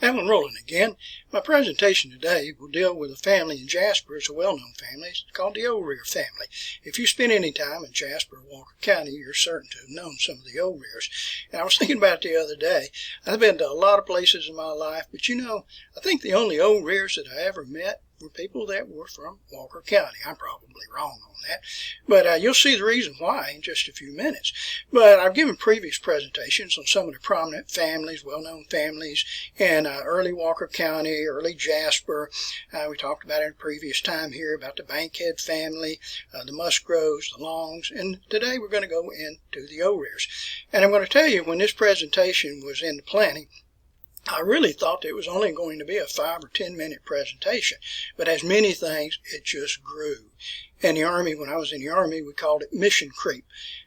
Alan Rowland again. My presentation today will deal with a family in Jasper. It's a well-known family. It's called the O'Rear family. If you spend any time in Jasper, Walker County, you're certain to have known some of the O'Rears. And I was thinking about it the other day. I've been to a lot of places in my life, but I think the only O'Rears that I ever met were people that were from Walker County. I'm probably wrong on that, but you'll see the reason why in just a few minutes. But I've given previous presentations on some of the prominent families, well-known families in early Walker County, early Jasper. We talked about it in a previous time here about the Bankhead family, the Musgroves, the Longs, and today we're going to go into the O'Rears. And I'm going to tell you, when this presentation was in the planning, I really thought it was only going to be a 5 or 10 minute presentation, but as many things, it just grew. In the Army, when I was in the Army, we called it mission creep.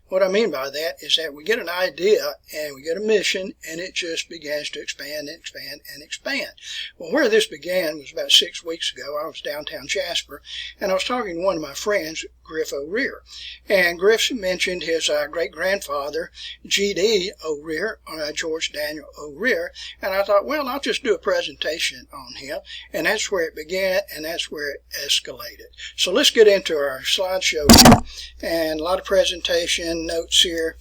What I mean by that is that we get an idea and we get a mission and it just begins to expand and expand and expand. Well, where this began was about 6 weeks ago. I was downtown Jasper and I was talking to one of my friends, Griff O'Rear. And Griff mentioned his great-grandfather, G.D. O'Rear, George Daniel O'Rear. And I thought, well, I'll just do a presentation on him. And that's where it began and that's where it escalated. So let's get into our slideshow here. And a lot of presentation notes here,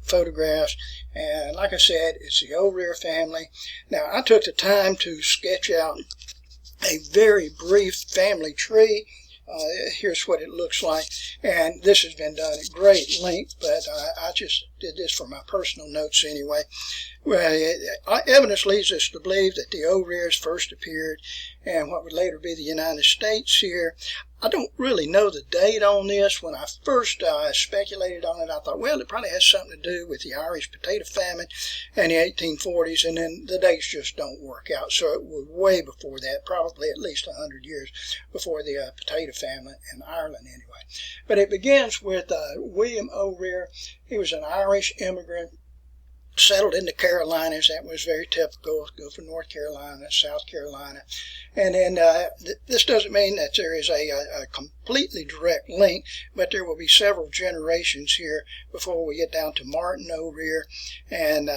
photographs, and like I said, it's the O'Rear family. Now, I took the time to sketch out a very brief family tree. Here's what it looks like, and this has been done at great length, but I just did this for my personal notes anyway. Well, evidence leads us to believe that the O'Rears first appeared in what would later be the United States here. I don't really know the date on this. When I first speculated on it, I thought, well, it probably has something to do with the Irish potato famine in the 1840s, and then the dates just don't work out. So it was way before that, probably at least 100 years before the potato famine in Ireland anyway. But it begins with William O'Rear. He was an Irish immigrant, settled in the Carolinas. That was very typical. Go from North Carolina, South Carolina. And then this doesn't mean that there is a completely direct link, but there will be several generations here before we get down to Martin O'Rear. And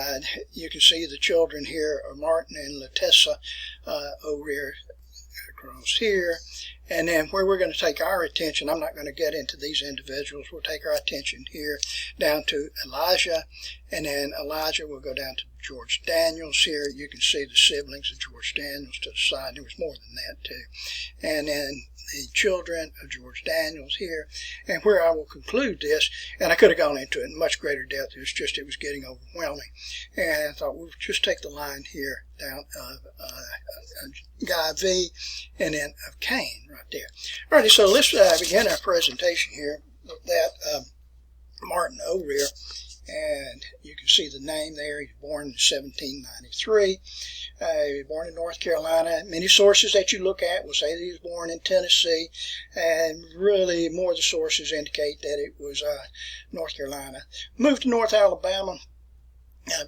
you can see the children here are Martin and Letessa O'Rear across here. And then where we're going to take our attention, I'm not going to get into these individuals. We'll take our attention here down to Elijah. And then Elijah will go down to George Daniels here. You can see the siblings of George Daniels to the side. There was more than that too. And then the children of George Daniels here. And where I will conclude this, and I could have gone into it in much greater depth, it was getting overwhelming. And I thought we'll just take the line here down of Guy V and then of Cain right there. Alrighty, so let's begin our presentation here with that Martin O'Rear. And you can see the name there. He was born in 1793. He was born in North Carolina. Many sources that you look at will say that he was born in Tennessee, and really more of the sources indicate that it was North Carolina. Moved to North Alabama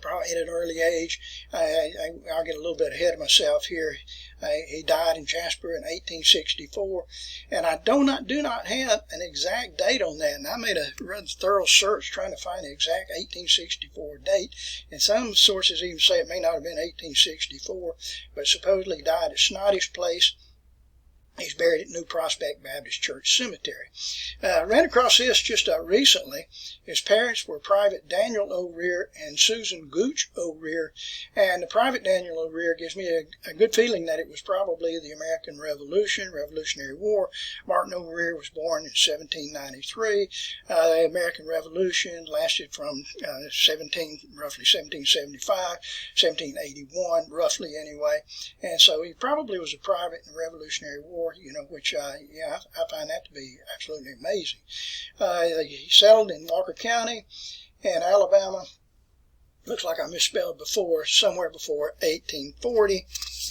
probably at an early age. I'll get a little bit ahead of myself here. He died in Jasper in 1864, and I do not have an exact date on that. And I made a rather thorough search trying to find the exact 1864 date. And some sources even say it may not have been 1864, but supposedly he died at Snoddy's place. He's buried at New Prospect Baptist Church Cemetery. Ran across this just recently. His parents were Private Daniel O'Rear and Susan Gooch O'Rear. And the Private Daniel O'Rear gives me a good feeling that it was probably the American Revolutionary War. Martin O'Rear was born in 1793. The American Revolution lasted from roughly 1775, 1781, roughly anyway. And so he probably was a private in the Revolutionary War. Which, I find that to be absolutely amazing. He settled in Walker County and Alabama. Looks like I misspelled before, somewhere before 1840.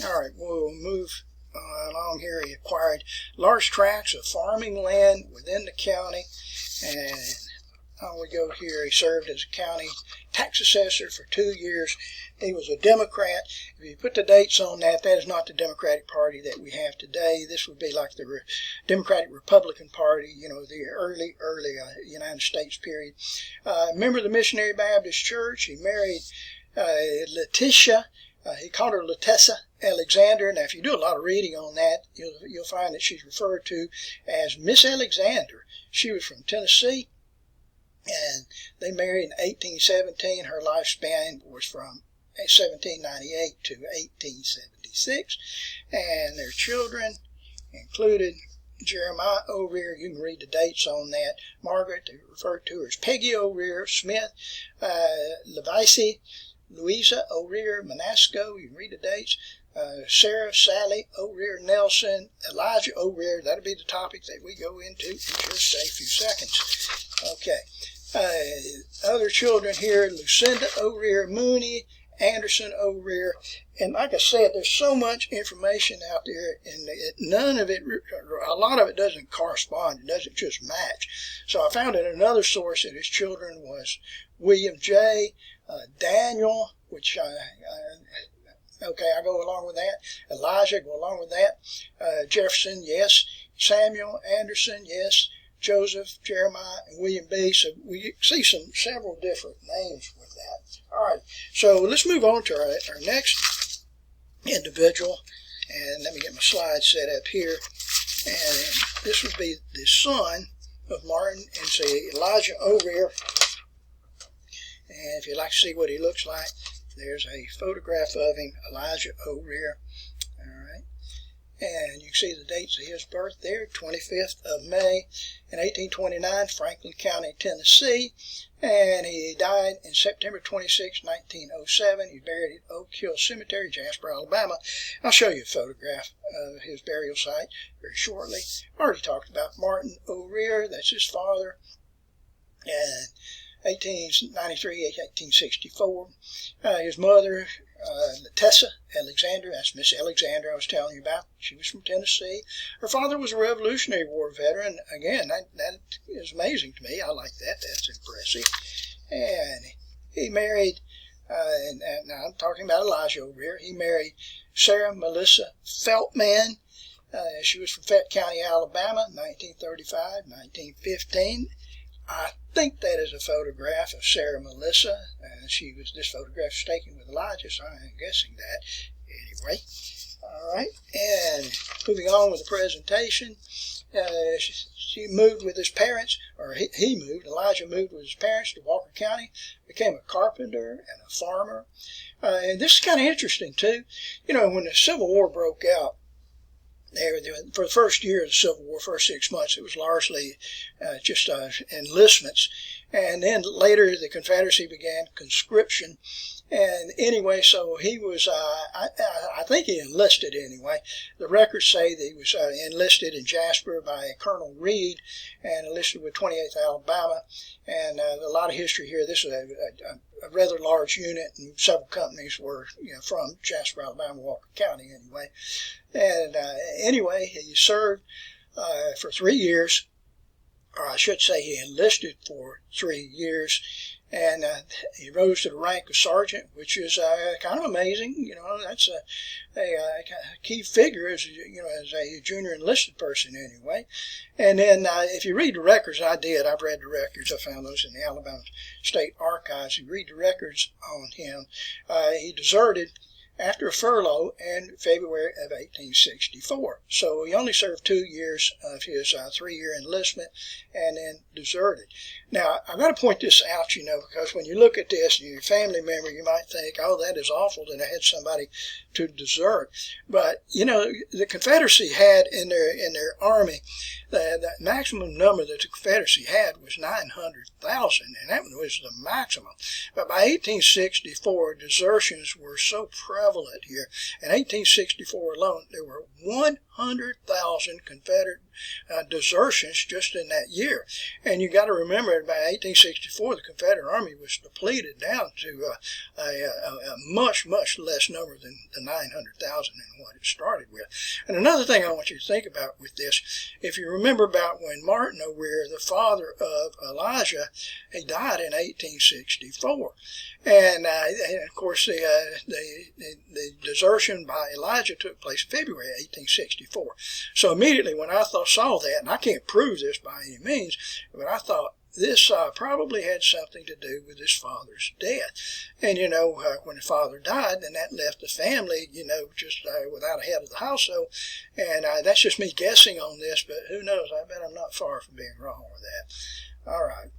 All right, we'll move along here. He acquired large tracts of farming land within the county, and on we go here. He served as a county tax assessor for 2 years. He was a Democrat. If you put the dates on that, that is not the Democratic Party that we have today. This would be like the Democratic Republican Party, the early United States period. Member of the Missionary Baptist Church. He married Letitia He called her Letessa Alexander. Now, if you do a lot of reading on that, you'll find that she's referred to as Miss Alexander. She was from Tennessee, and they married in 1817. Her lifespan was from 1798 to 1876, and their children included Jeremiah O'Rear. You can read the dates on that. Margaret, they referred to her as Peggy O'Rear Smith, Levice, Louisa O'Rear Manasco. You can read the dates. Sarah Sally O'Rear Nelson, Elijah O'Rear. That'll be the topic that we go into in just a few seconds. Okay. Other children here: Lucinda O'Rear Mooney, Anderson O'Rear. And like I said, there's so much information out there, and none of it, a lot of it doesn't correspond. It doesn't just match. So I found in another source that his children was William J., Daniel, which okay, I go along with that. Elijah, go along with that. Jefferson, yes. Samuel, Anderson, yes. Joseph, Jeremiah, and William B. So we see several different names with that. All right, so let's move on to our next individual. And let me get my slides set up here. And this would be the son of Martin and say Elijah O'Rear. And if you'd like to see what he looks like, there's a photograph of him, Elijah O'Rear. All right. And you can see the dates of his birth there, 25th of May in 1829, Franklin County, Tennessee. And he died in September 26, 1907. He's buried at Oak Hill Cemetery, Jasper, Alabama. I'll show you a photograph of his burial site very shortly. I already talked about Martin O'Rear. That's his father. And 1893, 1864. His mother, Letessa Alexander, that's Miss Alexander I was telling you about. She was from Tennessee. Her father was a Revolutionary War veteran. Again, that is amazing to me. I like that. That's impressive. And he married, and now I'm talking about Elijah O'Rear. He married Sarah Melissa Feltman. She was from Fayette County, Alabama, 1935, 1915. I think that is a photograph of Sarah Melissa. This photograph was taken with Elijah, so I'm guessing that. Anyway, all right. And moving on with the presentation, she moved with his parents, or he moved. Elijah moved with his parents to Walker County, became a carpenter and a farmer. And this is kind of interesting too. You know, when the Civil War broke out, for the first year of the Civil War, first 6 months, it was largely just enlistments. And then later the Confederacy began conscription. And anyway, so he was, I think he enlisted anyway. The records say that he was enlisted in Jasper by Colonel Reed and enlisted with 28th Alabama. And a lot of history here. This is a rather large unit, and several companies were from Jasper, Alabama, Walker County anyway. And anyway, he served for 3 years, or I should say he enlisted for 3 years, and he rose to the rank of sergeant, which is kind of amazing. That's a key figure as a junior enlisted person anyway. And then if you read the records, I've read the records. I found those in the Alabama State Archives. You read the records on him. He deserted after a furlough in February of 1864. So he only served 2 years of his 3-year enlistment and then deserted. Now, I've got to point this out, because when you look at this and you're a family member, you might think, oh, that is awful that I had somebody to desert. But, the Confederacy had in their army, the maximum number that the Confederacy had was 900,000, and that was the maximum. But by 1864, desertions were so prevalent here. In 1864 alone, there were 100,000 Confederate desertions just in that year. And you got to remember that by 1864, the Confederate Army was depleted down to a much, much less number than the 900,000 and what it started with. And another thing I want you to think about with this, if you remember about when Martin O'Rear, the father of Elijah, he died in 1864. And of course, the desertion by Elijah took place in February 1864. So immediately when I saw that, and I can't prove this by any means, but I thought, this probably had something to do with his father's death. And, when the father died, then that left the family, just without a head of the household. And that's just me guessing on this, but who knows? I bet I'm not far from being wrong with that. All right.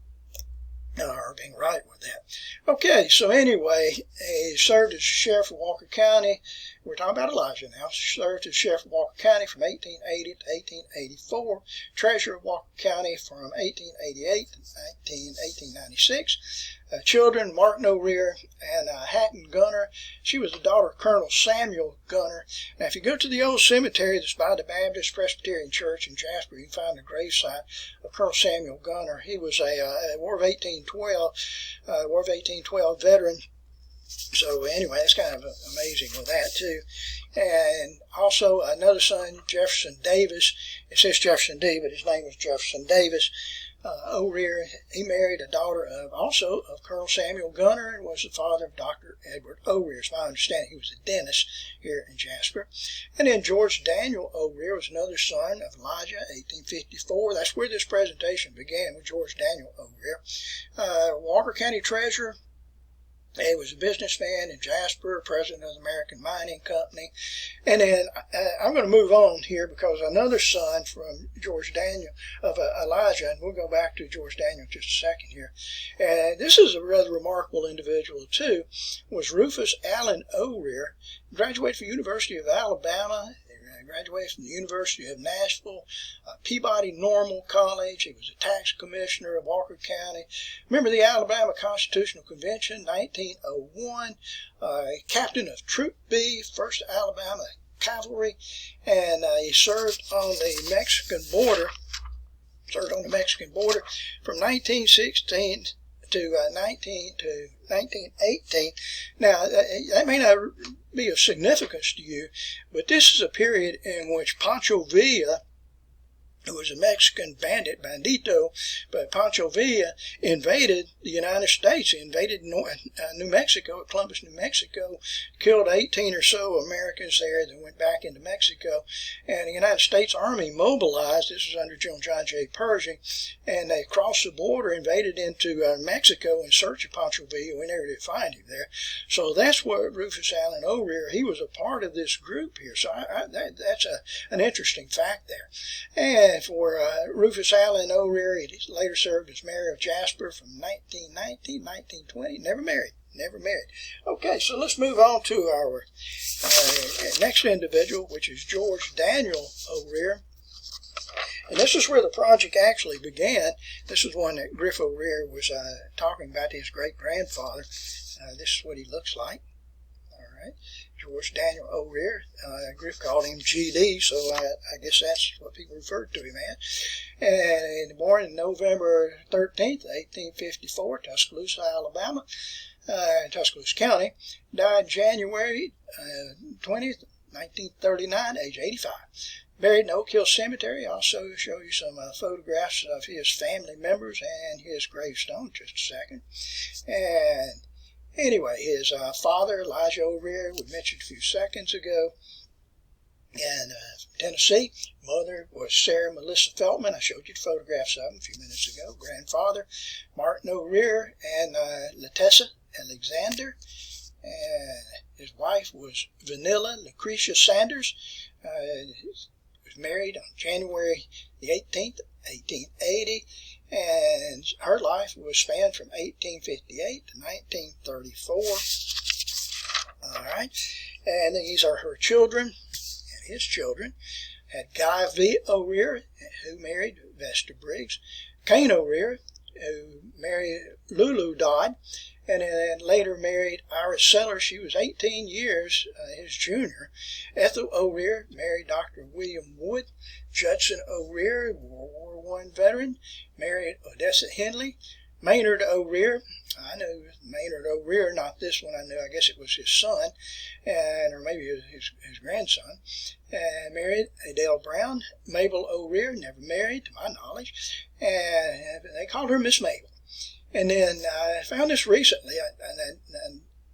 Or being right with that. Okay, so anyway, he served as sheriff of Walker County. We're talking about Elijah now. Served as sheriff of Walker County from 1880 to 1884. Treasurer of Walker County from 1888 to 1896. Children, Martin O'Rear and Hatton Gunner. She was the daughter of Colonel Samuel Gunner. Now, if you go to the old cemetery that's by the Baptist Presbyterian Church in Jasper, you can find the gravesite of Colonel Samuel Gunner. He was a War of 1812 veteran. So anyway, that's kind of amazing with that too. And also another son, Jefferson Davis. It says Jefferson D, but his name was Jefferson Davis. O'Rear, he married a daughter of Colonel Samuel Gunner and was the father of Dr. Edward O'Rear. As my understanding, he was a dentist here in Jasper. And then George Daniel O'Rear was another son of Elijah, 1854. That's where this presentation began, with George Daniel O'Rear. Walker County Treasurer. He was a businessman in Jasper, president of the American Mining Company. And then I'm going to move on here because another son from George Daniel, of Elijah, and we'll go back to George Daniel in just a second here. And this is a rather remarkable individual too, was Rufus Allen O'Rear. Graduated from the University of Alabama. Graduated from the University of Nashville, Peabody Normal College. He was a tax commissioner of Walker County. Remember the Alabama Constitutional Convention, 1901. Captain of Troop B, 1st Alabama Cavalry. And he served on the Mexican border. From 1916 to 1918. Now, that may not be of significance to you, but this is a period in which Pancho Villa, who was a Mexican bandito, but Pancho Villa invaded the United States. He invaded New Mexico, Columbus, New Mexico, killed 18 or so Americans there, then went back into Mexico. And the United States Army mobilized, this was under General John J. Pershing, and they crossed the border, invaded into Mexico in search of Pancho Villa. We never did find him there. So that's what Rufus Allen O'Rear, he was a part of this group here. So that's an interesting fact there. And for Rufus Allen O'Rear, he later served as mayor of Jasper from 1919 to 1920. Never married. Okay, so let's move on to our next individual, which is George Daniel O'Rear. And this is where the project actually began. This is one that Griff O'Rear was talking about, his great-grandfather. This is what he looks like. All right. George Daniel O'Rear. Griff called him GD, so I guess that's what people referred to him as. And born on November 13th, 1854, Tuscaloosa, Alabama, Tuscaloosa County. Died January 20th, 1939, age 85. Buried in Oak Hill Cemetery. I'll also show you some photographs of his family members and his gravestone in just a second. And anyway, his father, Elijah O'Rear, we mentioned a few seconds ago, and Tennessee. Mother was Sarah Melissa Feltman. I showed you the photographs of him a few minutes ago. Grandfather, Martin O'Rear, and Letessa Alexander. And his wife was Vanilla Lucretia Sanders. Was married on January the 18th, 1880. And her life was spanned from 1858 to 1934. All right. And these are her children and his children. Had Guy V. O'Rear, who married Vesta Briggs. Cain O'Rear, who married Lulu Dodd. And then later married Iris Sellers. She was 18 years his junior. Ethel O'Rear married Dr. William Wood. Judson O'Rear, World War I veteran, married Odessa Henley. Maynard O'Rear, I know Maynard O'Rear, not this one I knew, I guess it was his son, or maybe his grandson. Married Adele Brown. Mabel O'Rear, never married to my knowledge. And they called her Miss Mabel. And then I found this recently, and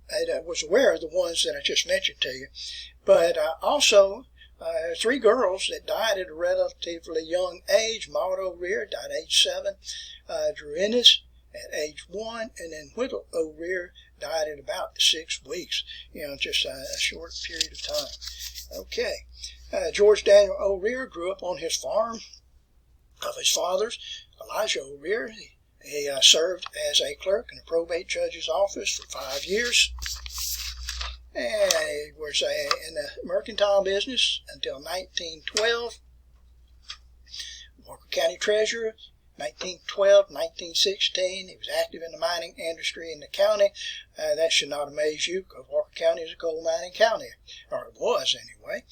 I was aware of the ones that I just mentioned to you, but also Three girls that died at a relatively young age. Maud O'Rear died at age 7. Drew Ennis at age 1, and then Whittle O'Rear died at about 6 weeks. Just a short period of time. Okay. George Daniel O'Rear grew up on his farm of his father's, Elijah O'Rear. He served as a clerk in a probate judge's office for 5 years. And he was in the mercantile business until 1912. Walker County Treasurer, 1912, 1916. He was active in the mining industry in the county. That should not amaze you, because Walker County is a coal mining county, or it was anyway.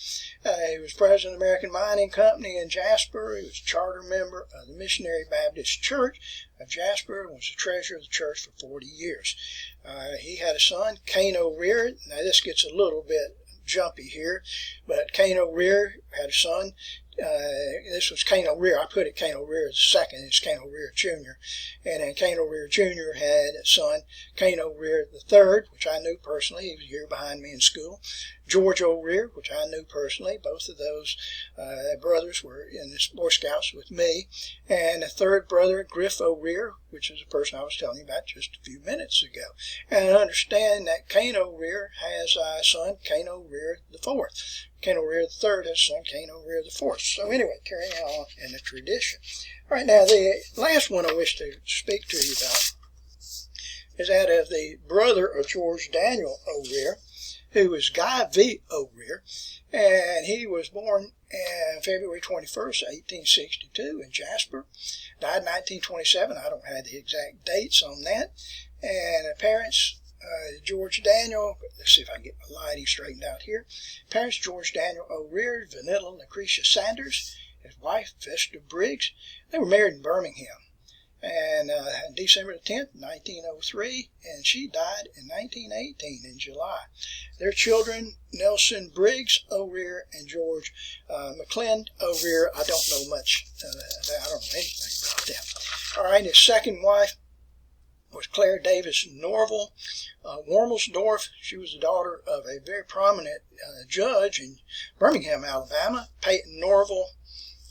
He was president of the American Mining Company in Jasper. He was a charter member of the Missionary Baptist Church of Jasper, and was the treasurer of the church for 40 years. He had a son, Cain O'Rear. Now this gets a little bit jumpy here, but Cain O'Rear had a son. This was Cain O'Rear. I put it Cain O'Rear as the second. It's Cain O'Rear Jr. And then Cain O'Rear Jr. had a son, Cain O'Rear III, which I knew personally. He was a year behind me in school. George O'Rear, which I knew personally. Both of those brothers were in the Boy Scouts with me. And a third brother, Griff O'Rear, which is the person I was telling you about just a few minutes ago. And I understand that Cain O'Rear has a son, Cain O'Rear IV. Cain O'Rear III has a son, Cain O'Rear IV. So anyway, carrying on in the tradition. All right, now the last one I wish to speak to you about is that of the brother of George Daniel O'Rear, who was Guy V. O'Rear, and he was born February 21st, 1862 in Jasper. Died in 1927. I don't have the exact dates on that. And parents, George Daniel, let's see if I can get my lighting straightened out here. Parents, George Daniel O'Rear, Vanilla Lucretia Sanders, his wife, Vesta Briggs. They were married in Birmingham. And December 10th, 1903, and she died in 1918 in July. Their children, Nelson Briggs O'Rear and George McClend O'Rear. I don't know much. I don't know anything about them. All right, his second wife was Claire Davis Norval Wormelsdorf. She was the daughter of a very prominent judge in Birmingham, Alabama, Peyton Norval.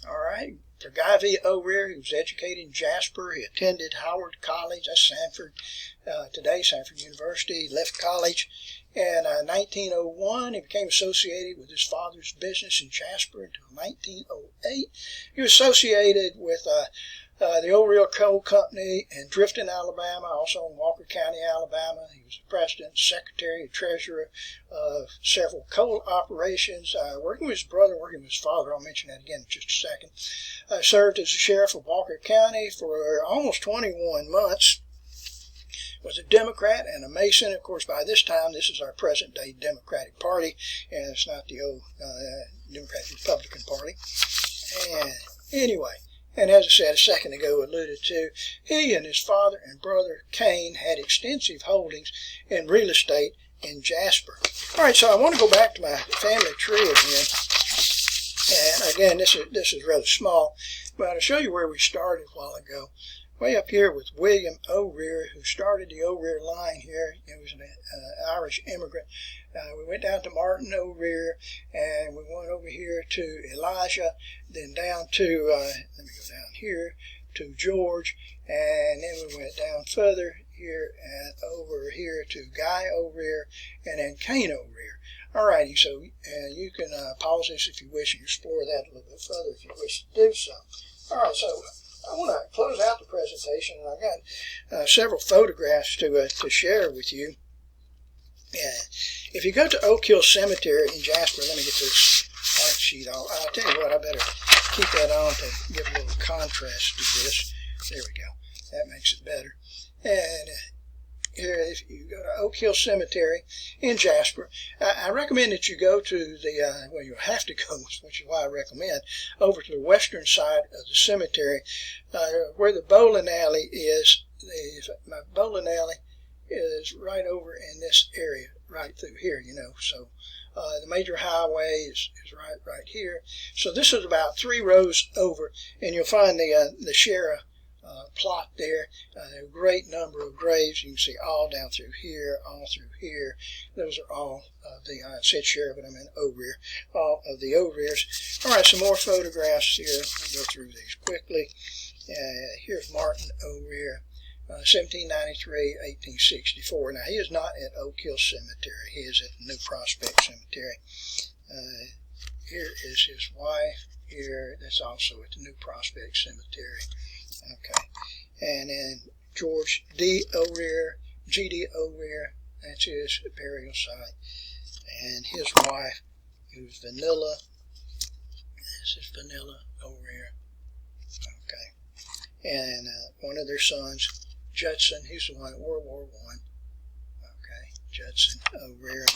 All right. For Guy V. O'Rear, he was educated in Jasper. He attended Howard College. That's Sanford, today Sanford University. He left college in 1901. He became associated with his father's business in Jasper until 1908. He was associated with the O'Rear Coal Company in Drifton, Alabama, also in Walker County, Alabama. He was the president, secretary, and treasurer of several coal operations, working with his brother, working with his father. I'll mention that again in just a second. Served as the sheriff of Walker County for almost 21 months. Was a Democrat and a Mason. Of course, by this time, this is our present-day Democratic Party, and it's not the old Democratic Republican Party. And anyway, and as I said a second ago, alluded to, he and his father and brother Cain had extensive holdings in real estate in Jasper. All right, so I want to go back to my family tree again. And again, this is rather small, but I'll show you where we started a while ago. Way up here with William O'Rear, who started the O'Rear line here. He was an Irish immigrant. We went down to Martin O'Rear, and we went over here to Elijah, then down to, let me go down here, to George, and then we went down further here and over here to Guy O'Rear, and then Cain O'Rear. Alrighty, so you can pause this if you wish and explore that a little bit further if you wish to do so. Alright, so I want to close out the presentation, and I've got several photographs to share with you. If you go to Oak Hill Cemetery in Jasper, let me get this art sheet on. I'll tell you what, I better keep that on to give a little contrast to this. There we go. That makes it better. And here, if you go to Oak Hill Cemetery in Jasper, I recommend that you go to the, well, you have to go, which is why I recommend, over to the western side of the cemetery, where the bowling alley is. My bowling alley is right over in this area, right through here, so the major highway is right here. So this is about 3 rows over, and you'll find the Sheriff plot there. A great number of graves. You can see all down through here, all through here. Those are all of the, I said share, but I meant O-rear, all of the O-rears. All right, some more photographs here. I'll go through these quickly. Here's Martin O-rear, 1793, 1864. Now, he is not at Oak Hill Cemetery. He is at the New Prospect Cemetery. Here is his wife. Here, that's also at the New Prospect Cemetery. Okay. And then George D. O-rear, G.D. O-rear, that's his burial site. And his wife, who's Vanilla, this is Vanilla O-rear. Okay. And one of their sons, Judson, he's the one at World War I. Okay, Judson O-rear.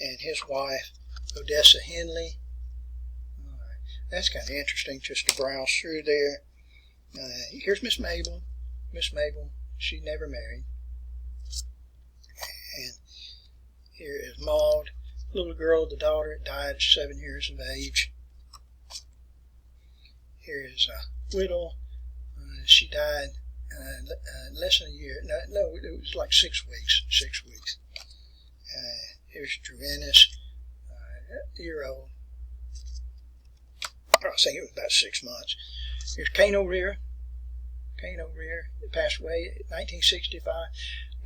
And his wife, Odessa Henley. All right. That's kind of interesting just to browse through there. Here's Miss Mabel. Miss Mabel, she never married. And here is Maud, little girl, the daughter, died at 7 years of age. Here is Whittle. She died less than a year. No, it was like 6 weeks. 6 weeks. Here's Druinis, year-old. I think it was about 6 months. Here's Cain O-rear. Cain O-rear passed away in 1965.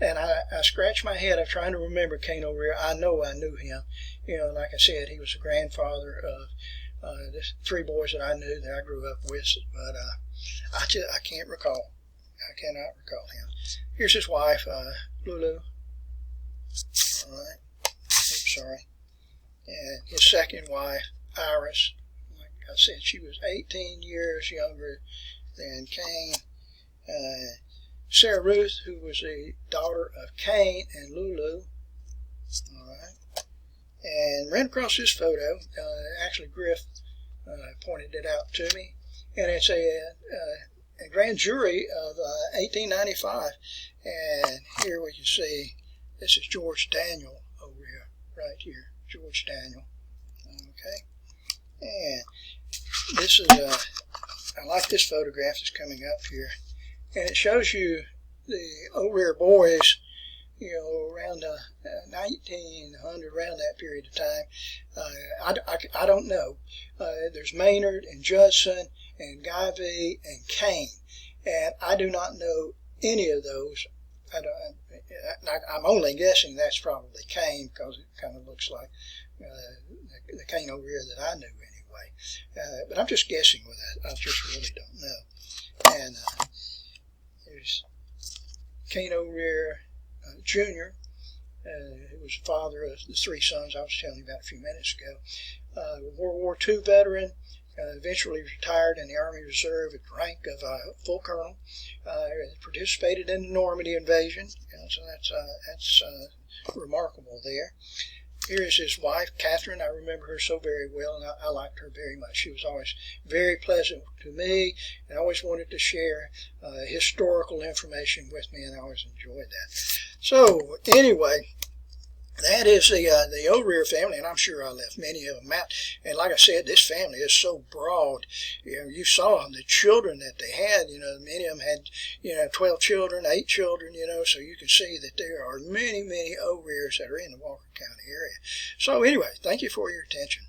And I scratched my head. I'm trying to remember Cain O-rear. I know I knew him. You know, like I said, he was the grandfather of the 3 boys that I knew that I grew up with. But I can't recall. I cannot recall him. Here's his wife, Lulu. All right. Oops, sorry. And his second wife, Iris. Like I said, she was 18 years younger than Cain. Sarah Ruth, who was the daughter of Cain and Lulu. All right. And ran across this photo. Actually, Griff pointed it out to me. And it's a grand jury of 1895. And here we can see, this is George Daniel O-rear, right here. George Daniel. Okay. And this is, I like this photograph that's coming up here. And it shows you the O-rear boys, you know, around 1900, around that period of time. I don't know. There's Maynard and Judson and Garvey and Cain. And I do not know any of those. I'm only guessing that's probably Cain because it kind of looks like the Cain O-rear that I knew anyway. But I'm just guessing with that. I just really don't know. And there's Cain O-rear Jr., who was the father of the 3 sons I was telling you about a few minutes ago. World War II veteran. Eventually retired in the Army Reserve at the rank of full colonel. Participated in the Normandy invasion, so that's remarkable there. Here is his wife, Catherine. I remember her so very well, and I liked her very much. She was always very pleasant to me, and always wanted to share historical information with me, and I always enjoyed that. So, anyway, that is the O-rear family, and I'm sure I left many of them out. And like I said, this family is so broad. You know, you saw the children that they had. You know, many of them had, 12 children, 8 children, so you can see that there are many, many O-rears that are in the Walker County area. So anyway, thank you for your attention.